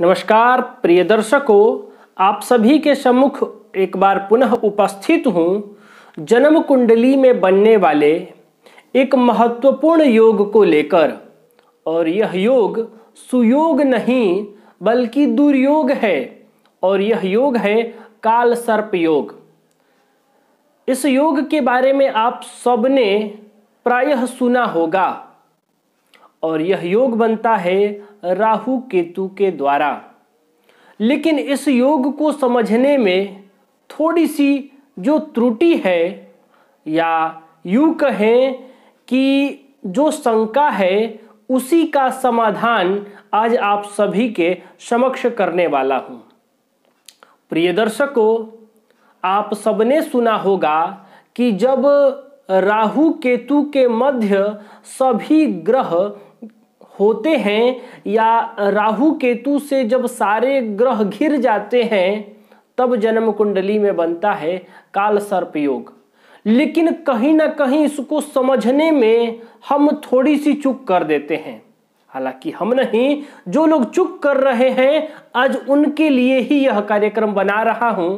नमस्कार प्रिय दर्शकों, आप सभी के सम्मुख एक बार पुनः उपस्थित हूँ जन्म कुंडली में बनने वाले एक महत्वपूर्ण योग को लेकर। और यह योग सुयोग नहीं बल्कि दुर्योग है और यह योग है काल सर्प योग। इस योग के बारे में आप सबने प्रायः सुना होगा और यह योग बनता है राहु केतु के द्वारा। लेकिन इस योग को समझने में थोड़ी सी जो त्रुटि है या यूं कहें कि जो शंका है उसी का समाधान आज आप सभी के समक्ष करने वाला हूं। प्रिय दर्शकों, आप सबने सुना होगा कि जब राहु केतु के मध्य सभी ग्रह होते हैं या राहु केतु से जब सारे ग्रह घिर जाते हैं तब जन्म कुंडली में बनता है काल सर्प योग। लेकिन कहीं ना कहीं इसको समझने में हम थोड़ी सी चूक कर देते हैं। हालांकि हम नहीं, जो लोग चूक कर रहे हैं आज उनके लिए ही यह कार्यक्रम बना रहा हूं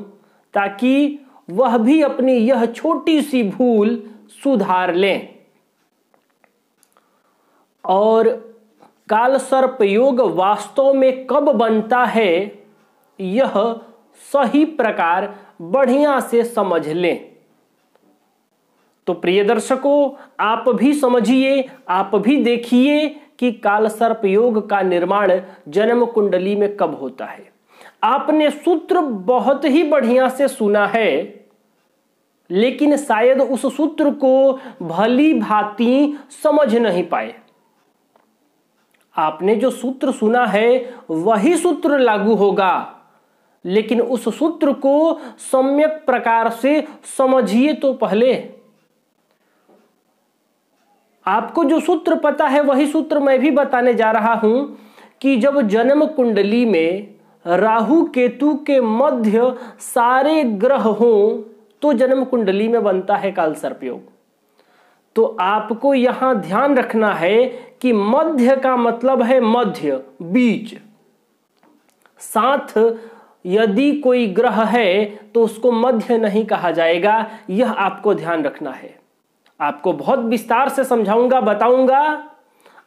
ताकि वह भी अपनी यह छोटी सी भूल सुधार लें। और काल सर्प योग वास्तव में कब बनता है यह सही प्रकार बढ़िया से समझ लें। तो प्रिय दर्शकों, आप भी समझिए, आप भी देखिए कि काल सर्प योग का निर्माण जन्म कुंडली में कब होता है। आपने सूत्र बहुत ही बढ़िया से सुना है, लेकिन शायद उस सूत्र को भली भांति समझ नहीं पाए। आपने जो सूत्र सुना है वही सूत्र लागू होगा, लेकिन उस सूत्र को सम्यक प्रकार से समझिए। तो पहले आपको जो सूत्र पता है वही सूत्र मैं भी बताने जा रहा हूं कि जब जन्म कुंडली में राहु केतु के मध्य सारे ग्रह हों तो जन्म कुंडली में बनता है काल सर्प योग। तो आपको यहां ध्यान रखना है कि मध्य का मतलब है मध्य, बीच। साथ यदि कोई ग्रह है तो उसको मध्य नहीं कहा जाएगा, यह आपको ध्यान रखना है। आपको बहुत विस्तार से समझाऊंगा, बताऊंगा,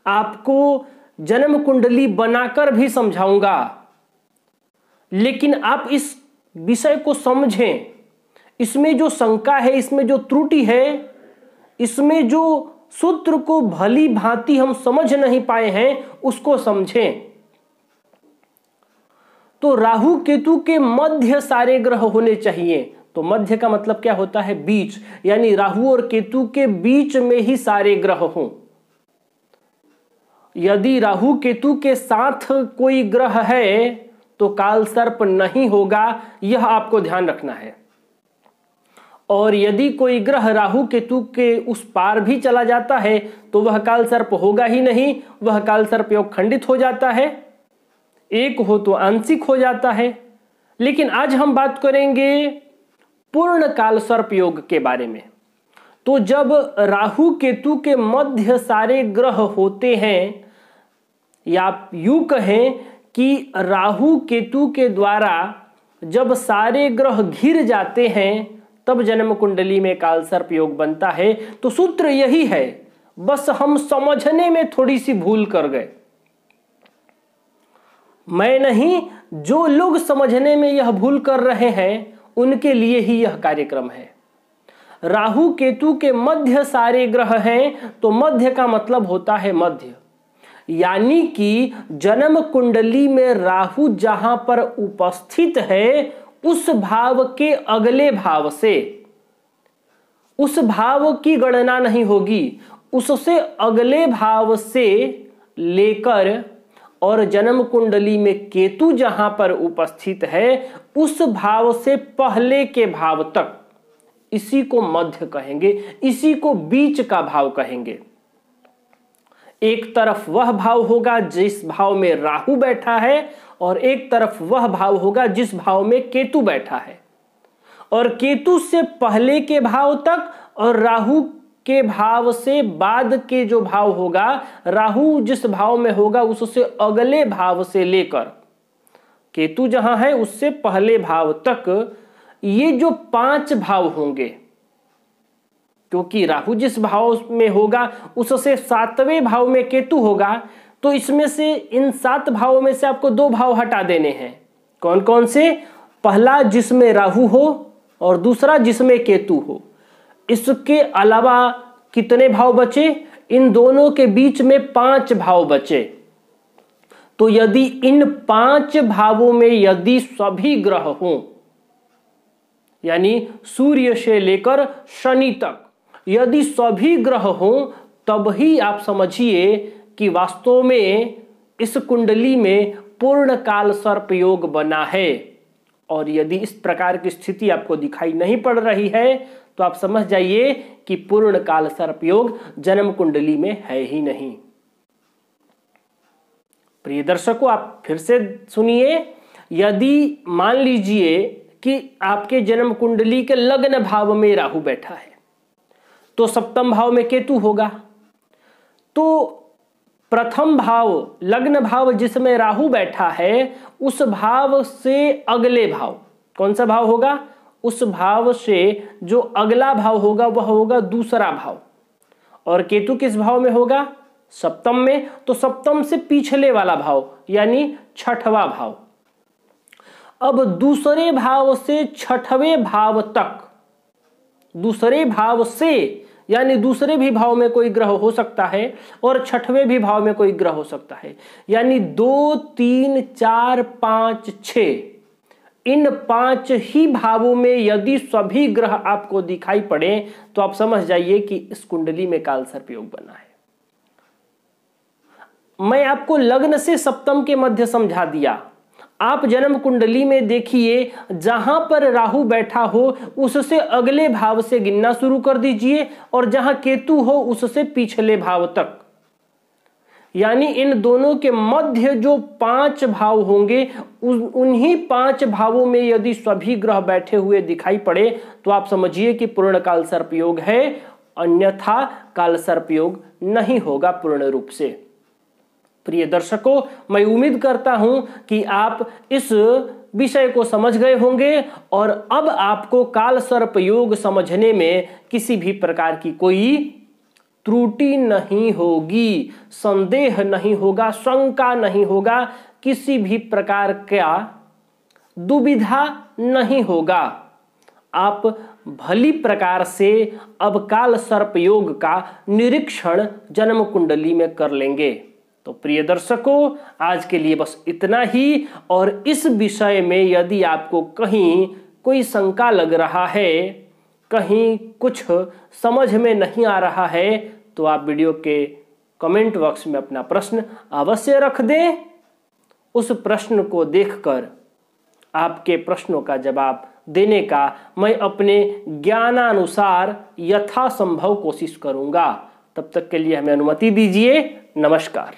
आपको जन्म कुंडली बनाकर भी समझाऊंगा। लेकिन आप इस विषय को समझें, इसमें जो शंका है, इसमें जो त्रुटि है, इसमें जो सूत्र को भली भांति हम समझ नहीं पाए हैं उसको समझें। तो राहु केतु के मध्य सारे ग्रह होने चाहिए। तो मध्य का मतलब क्या होता है? बीच, यानी राहु और केतु के बीच में ही सारे ग्रह हों। यदि राहु केतु के साथ कोई ग्रह है तो काल सर्प नहीं होगा, यह आपको ध्यान रखना है। और यदि कोई ग्रह राहु केतु के उस पार भी चला जाता है तो वह काल सर्प होगा ही नहीं, वह काल सर्प योग खंडित हो जाता है। एक हो तो आंशिक हो जाता है। लेकिन आज हम बात करेंगे पूर्ण काल सर्प योग के बारे में। तो जब राहु केतु के मध्य सारे ग्रह होते हैं, या आप यूं कहें कि राहु केतु के द्वारा जब सारे ग्रह घिर जाते हैं तब जन्म कुंडली में काल सर्प योग बनता है। तो सूत्र यही है, बस हम समझने में थोड़ी सी भूल कर गए। मैं नहीं, जो लोग समझने में यह भूल कर रहे हैं उनके लिए ही यह कार्यक्रम है। राहु केतु के मध्य सारे ग्रह हैं तो मध्य का मतलब होता है मध्य, यानी कि जन्म कुंडली में राहु जहां पर उपस्थित है उस भाव के अगले भाव से, उस भाव की गणना नहीं होगी, उससे अगले भाव से लेकर और जन्म कुंडली में केतु जहां पर उपस्थित है उस भाव से पहले के भाव तक, इसी को मध्य कहेंगे, इसी को बीच का भाव कहेंगे। एक तरफ वह भाव होगा जिस भाव में राहु बैठा है और एक तरफ वह भाव होगा जिस भाव में केतु बैठा है। और केतु से पहले के भाव तक और राहु के भाव से बाद के जो भाव होगा, राहु जिस भाव में होगा उससे अगले भाव से लेकर केतु जहां है उससे पहले भाव तक ये जो 5 भाव होंगे, क्योंकि राहु जिस भाव में होगा उससे 7वें भाव में केतु होगा, तो इसमें से इन 7 भावों में से आपको 2 भाव हटा देने हैं। कौन कौन से? पहला जिसमें राहु हो और दूसरा जिसमें केतु हो। इसके अलावा कितने भाव बचे? इन दोनों के बीच में 5 भाव बचे। तो यदि इन 5 भावों में यदि सभी ग्रह हों, यानी सूर्य से लेकर शनि तक यदि सभी ग्रह हों, तब ही आप समझिए कि वास्तव में इस कुंडली में पूर्ण काल सर्प योग बना है। और यदि इस प्रकार की स्थिति आपको दिखाई नहीं पड़ रही है तो आप समझ जाइए कि पूर्ण काल सर्प योग जन्म कुंडली में है ही नहीं। प्रिय दर्शकों, आप फिर से सुनिए। यदि मान लीजिए कि आपके जन्म कुंडली के लग्न भाव में राहु बैठा है, तो सप्तम भाव में केतु होगा। तो प्रथम भाव, लग्न भाव जिसमें राहु बैठा है, उस भाव से अगले भाव कौन सा भाव होगा? उस भाव से जो अगला भाव होगा वह होगा दूसरा भाव। और केतु किस भाव में होगा? सप्तम में। तो सप्तम से पिछले वाला भाव यानी 6वां भाव। अब दूसरे भाव से 6वें भाव तक, दूसरे भाव से यानी दूसरे भी भाव में कोई ग्रह हो सकता है और 6वें भी भाव में कोई ग्रह हो सकता है, यानी 2, 3, 4, 5, 6, इन 5 ही भावों में यदि सभी ग्रह आपको दिखाई पड़े तो आप समझ जाइए कि इस कुंडली में काल सर्प योग बना है। मैं आपको लग्न से सप्तम के मध्य समझा दिया। आप जन्म कुंडली में देखिए, जहां पर राहु बैठा हो उससे अगले भाव से गिनना शुरू कर दीजिए और जहां केतु हो उससे पिछले भाव तक, यानी इन दोनों के मध्य जो 5 भाव होंगे उन्हीं 5 भावों में यदि सभी ग्रह बैठे हुए दिखाई पड़े तो आप समझिए कि पूर्ण काल सर्प योग है, अन्यथा काल सर्प योग नहीं होगा पूर्ण रूप से। प्रिय दर्शकों, मैं उम्मीद करता हूं कि आप इस विषय को समझ गए होंगे और अब आपको काल सर्प योग समझने में किसी भी प्रकार की कोई त्रुटि नहीं होगी, संदेह नहीं होगा, शंका नहीं होगा, किसी भी प्रकार का दुविधा नहीं होगा। आप भली प्रकार से अब काल सर्प योग का निरीक्षण जन्म कुंडली में कर लेंगे। तो प्रिय दर्शकों, आज के लिए बस इतना ही। और इस विषय में यदि आपको कहीं कोई शंका लग रहा है, कहीं कुछ समझ में नहीं आ रहा है, तो आप वीडियो के कमेंट बॉक्स में अपना प्रश्न अवश्य रख दें। उस प्रश्न को देखकर आपके प्रश्नों का जवाब देने का मैं अपने ज्ञानानुसार यथासंभव कोशिश करूंगा। तब तक के लिए हमें अनुमति दीजिए। नमस्कार।